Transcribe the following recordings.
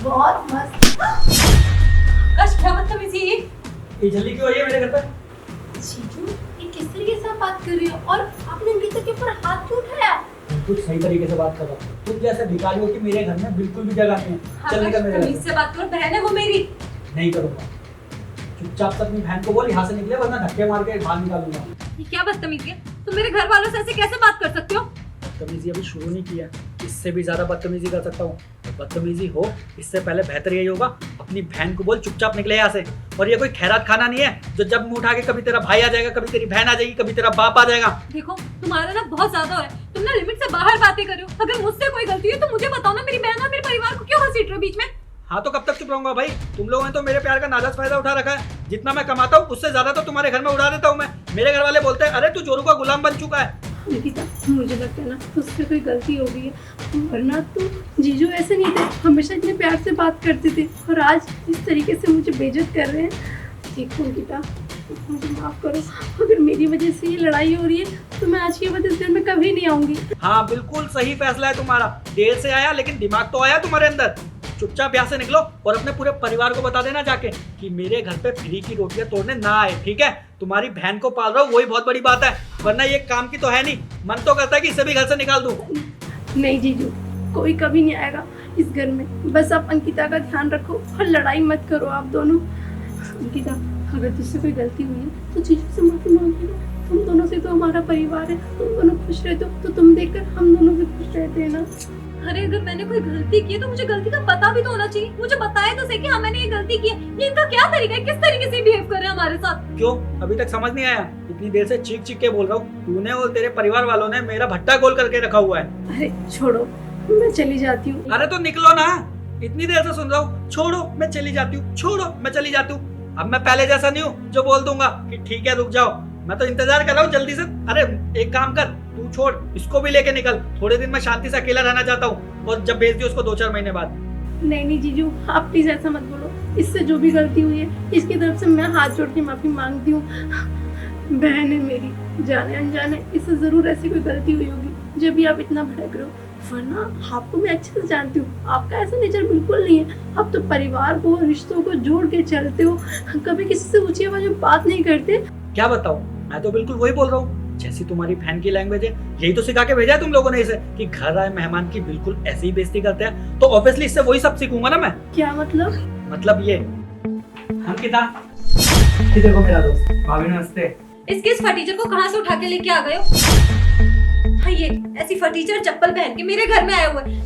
बहुत मस्त। कश क्या बदतमीजी है ये जल्दी क्यों आई है मेरे घर पे? जीजू, ये किस तरीके से आप बात कर रही हो और आपने अंकिता के ऊपर हाथ क्यों उठाया? बिल्कुल सही तरीके से बात कर रहा हूँ। तुम जैसे भिखारी हो कि मेरे घर में बिल्कुल भी जगह नहीं है। चल निकल मेरे घर तमीज से बात करो, बहन है वो मेरी। से। नहीं करूँगा। चुपचाप से अपनी बहन को बोल यहाँ से निकले, वरना धक्के मार के बाहर निकाल दूंगा। ये क्या बदतमीजी है? तुम मेरे घर वालों से ऐसे कैसे बात कर सकते हो? बदतमीजी अभी शुरू नहीं किया, इससे भी ज्यादा बदतमीजी कर सकता हूँ। बदतमीजी हो इससे पहले बेहतर यही होगा अपनी बहन को बोल चुपचाप निकले यहाँ से। और ये कोई खैरात खाना नहीं है जो जब मुंह उठा के कभी तेरा भाई आ जाएगा, कभी तेरी बहन आ जाएगी, कभी तेरा बाप आ जाएगा। देखो तुम्हारा ना बहुत ज्यादा हो रहा है, तुम ना लिमिट से बाहर बातें कर रहे हो। अगर मुझसे कोई गलती है तो मुझे बताओ ना, मेरी बहन और मेरे परिवार को क्यों घसीट रहे हो बीच में? हाँ तो कब तक चुप रहूंगा भाई? तुम लोगों ने तो मेरे प्यार का नाजायज फायदा उठा रखा है। जितना मैं कमाता हूँ उससे ज्यादा तो तुम्हारे घर में उड़ा देता हूँ मैं। मेरे घर वाले बोलते हैं अरे तू जोरू का गुलाम बन चुका है। अंकिता, मुझे लगता है ना उससे कोई गलती हो गई है, वरना तो जीजू ऐसे नहीं थे, हमेशा इतने प्यार से बात करते थे और आज इस तरीके से मुझे बेइज्जत कर रहे हैं। देखो अंकिता, मुझे माफ करो, अगर मेरी वजह से ये लड़ाई हो रही है तो मैं आज के बाद इस घर में कभी नहीं आऊंगी। हाँ बिल्कुल सही फैसला है तुम्हारा। देर से आया लेकिन दिमाग तो आया तुम्हारे अंदर। चुपचाप यहाँ से निकलो और अपने पूरे परिवार को बता देना जाके कि मेरे घर पे फ्री की रोटियां तोड़ने ना आए, ठीक है? तुम्हारी बहन को पाल रहा हूँ वही बहुत बड़ी बात है, वरना ये काम की तो है नहीं। मन तो करता है कि इसे भी घर से निकाल दूं। नहीं जीजू, कोई कभी नहीं आएगा इस घर में। बस आप अंकिता का ध्यान रखो और लड़ाई मत करो आप दोनों। अंकिता, अगर तुझसे कोई गलती हुई है तो जीजू से माफी मांग लो। तुम दोनों से तो हमारा परिवार है, तुम दोनों खुश रहते हो तो तुम देखकर हम दोनों भी खुश रहते हैं ना। अरे अगर मैंने कोई गलती की है तो मुझे गलती का पता भी तो होना चाहिए। मुझे बताए तो सही कि हाँ मैंने ये गलती की है। ये इनका क्या तरीका है, किस तरीके से बिहेव कर रहे हैं हमारे साथ? क्यों अभी तक समझ नहीं आया? इतनी देर से चीख चीख के बोल रहा हूँ, तूने और तेरे परिवार वालों ने मेरा भट्टा गोल करके रखा हुआ है। अरे छोड़ो, मैं चली जाती हूँ। अरे तो निकलो ना, इतनी देर से सुन रहा हूँ। छोड़ो मैं चली जाती हूँ, छोड़ो मैं चली जाती हूँ। अब मैं पहले जैसा नहीं हूँ जो बोल दूंगा कि ठीक है रुक जाओ। मैं तो इंतजार कर रहा हूँ जल्दी से। अरे एक काम कर, तू छोड़, इसको भी लेके निकल। थोड़े दिन मैं शांति से अकेला रहना चाहता हूँ, और जब भेज दियो उसको 2-4 महीने बाद। नहीं नहीं जीजू, आप प्लीज ऐसा मत बोलो। इससे जो भी गलती हुई है इसकी तरफ से मैं हाथ जोड़ के माफी मांगती हूँ। बहन है मेरी, जाने अनजाने इससे जरूर ऐसी कोई गलती हुई होगी जब भी आप इतना भड़क रहे हो, वरना आपको मैं अच्छे से जानती हूँ। आपका ऐसा नेचर बिल्कुल नहीं है। आप तो परिवार को, रिश्तों को जोड़ के चलते हो, कभी किसी से ऊंची आवाज में बात नहीं करते। क्या बताऊँ, मैं तो बिल्कुल वही बोल रहा हूँ जैसी तुम्हारी बहन की लैंग्वेज है। यही तो सिखा के भेजा है तुम लोगों ने इसे कि घर आए मेहमान की बिल्कुल ऐसी ही बेइज्जती करते हैं। तो ऑब्वियसली इससे वही सब सीखूंगा ना मैं। क्या मतलब? मतलब ये अंकिता, ये देखो मेरा दोस्त। भाभी नमस्ते। इसके इस फटीचर को कहाँ से उठा के लेके आ गए हो? हाँ ये ऐसी फटीचर चप्पल पहन के मेरे घर में आए हुए।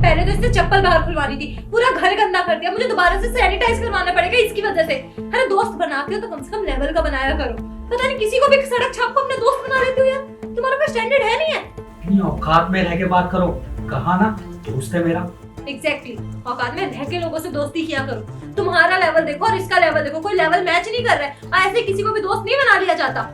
पहले तो इससे चप्पल बाहर खुलवानी थी, पूरा घर गंदा कर दिया। मुझे दोबारा से सैनिटाइज करवाना पड़ेगा इसकी वजह से। अरे दोस्त बनाते हो तो कम से कम लेवल का बनाया करो। पता नहीं किसी को भी सड़क छाप को अपने दोस्त बना लेते हो यार। तुम्हारा कोई स्टैंडर्ड है नहीं है। अपनी औकात में रह के बात करो, कहा ना दोस्त है मेरा। एग्जैक्टली, औकात में रह के लोगों से दोस्ती किया करो। तुम्हारा लेवल देखो और इसका लेवल देखो, कोई लेवल मैच नहीं कर रहा है। ऐसे किसी को भी दोस्त नहीं बना लिया जाता।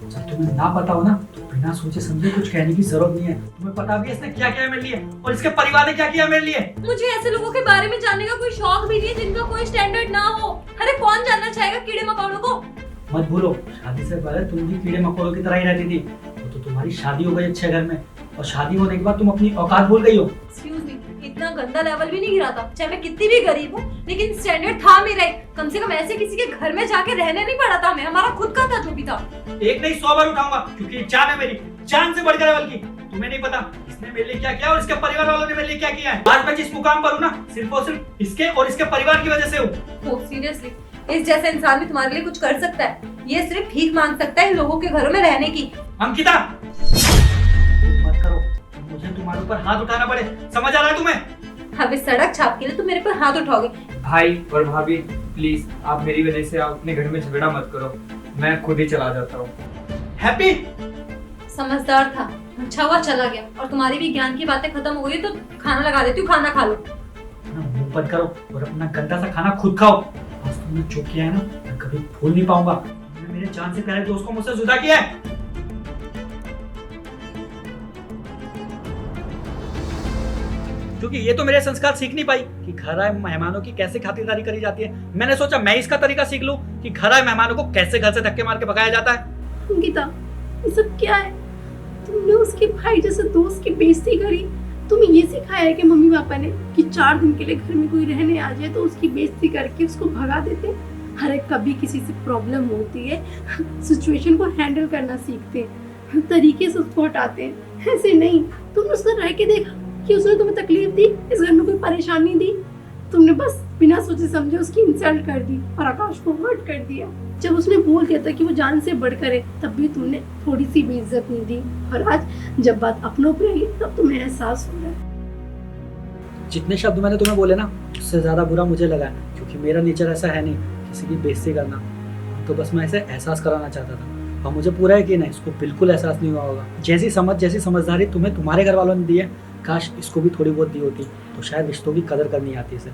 जब तुम्हें ना पता हो ना तो बिना सोचे समझे कुछ कहने की जरूरत नहीं है। तुम्हें पता भी है इसने क्या किया है मेरे लिए, और इसके परिवार ने क्या किया मेरे लिए। मुझे ऐसे लोगों के बारे में जानने का कोई शौक भी नहीं है जिनका कोई स्टैंडर्ड ना हो। अरे कौन जानना चाहेगा कीड़े मकोड़ों को? मत भूलो, शादी से पहले तुम भी कीड़े मकोड़ों की तरह ही रहती थी। तो तुम्हारी शादी हो गई अच्छे घर में, और शादी होने के बाद तुम अपनी औकात भूल गई हो। एक्सक्यूज मी, इतना गंदा लेवल भी नहीं गिरा था। चाहे मैं कितनी भी गरीब हूँ, लेकिन स्टैंडर्ड था मेरा। कम से कम ऐसे किसी के घर में जाके रहने नहीं पड़ा था हमें। हमारा खुद का था जो भी था। एक नहीं 100 बार उठाऊंगा, क्योंकि ये जान है मेरी, जान से बढ़कर है बल्कि। तुम्हें नहीं पता इसने मेरे लिए क्या किया और इसके परिवार वालों ने मेरे लिए क्या किया है। आज मैं जिस मुकाम पर हूँ ना, सिर्फ और सिर्फ इसके और इसके परिवार की वजह से हूँ। सीरियसली, इस जैसे इंसान भी तुम्हारे लिए कुछ कर सकता है? ये सिर्फ भीख मांग सकता है लोगों के घरों में रहने की। अंकिता मत करो, मुझे तुम्हारे ऊपर हाथ उठाना पड़े, समझ आ रहा है तुम्हें? अब इस सड़क छाप के लिए तुम मेरे पर हाथ उठाओगे? भाई और भाभी प्लीज, आप मेरी वजह से आप अपने घर में झगड़ा मत करो। मैं खुद ही चला जाता हूँ। हैप्पी समझदार था, अच्छा हुआ चला गया। और तुम्हारी भी ज्ञान की बातें खत्म हो गई तो खाना लगा देती हूँ, खाना खा लो। मुंह बंद करो और अपना गंदा सा खाना खुद खाओ। आज तुमने जो किया है ना, मैं कभी भूल नहीं पाऊंगा। तुमने मेरे जान से प्यारे दोस्त को मुझसे जुदा किया है। क्योंकि ये तो मेरे संस्कार सीख नहीं पाई कि घर आए मेहमानों की कैसे खातिरदारी करी जाती है। मैंने सोचा मैं इसका तरीका सीख लूं कि घर आए मेहमानों को कैसे घर से धक्के मार के भगाया जाता है। अंकिता, ये सब क्या है? तुमने उसके भाई जैसे दोस्त की बेइज्जती करी, तुम्हें ये सिखाया है कि मम्मी पापा ने कि 4 दिन के लिए घर में कोई रहने आ जाए तो उसकी बेइज्जती करके उसको भगा देते? हर एक कभी किसी से प्रॉब्लम होती है, सिचुएशन को हैंडल करना सीखते हैं, तरीके से उसको हटाते हैं। ऐसे नहीं, तुमने उससे रह के देखा कि उसने तुम्हें तकलीफ दी, इस घर में कोई परेशानी दी? तुमने बस बिना सोचे समझे उसकी इंसल्ट कर दी और आकाश को हर्ट कर दिया। जब उसने बोल दिया था कि वो जान से बढ़कर है, तब भी तुमने थोड़ी सी भी इज्जत नहीं दी। और आज जब बात अपनों पे आई तब तुम्हें एहसास हो रहा है। जितने शब्द मैंने तुम्हें बोले ना, उससे ज्यादा बुरा मुझे लगा है, क्योंकि मेरा नेचर ऐसा है नहीं किसी की बेइज्जती करना। तो बस मैं इसे एहसास कराना चाहता था और मुझे पूरा यकीन है इसको बिल्कुल एहसास नहीं हुआ होगा। जैसी समझदारी तुम्हें तुम्हारे घर वालों ने दी है, काश इसको भी थोड़ी बहुत दी होती तो शायद रिश्तों की कदर करनी आती इसे।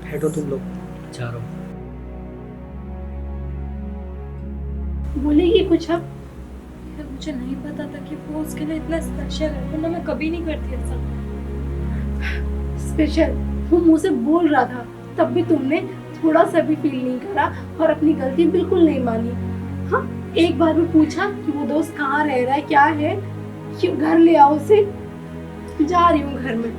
बैठो तुम लोग, जा रहा हूँ। बोलेगी कुछ अब? यार मुझे नहीं पता था कि वो उसके लिए इतना स्पेशल है, वरना मैं कभी नहीं करती ऐसा। स्पेशल वो मुंह से बोल रहा था, तब भी तुमने थोड़ा सा भी फील नहीं करा और अपनी गलती बिल्कुल नहीं मानी। हाँ, एक बार भी पूछा कि वो दोस्त कहाँ रह रहा है, क्या है, क्यों घर ले आओ उसे। जा रही हूँ घर में।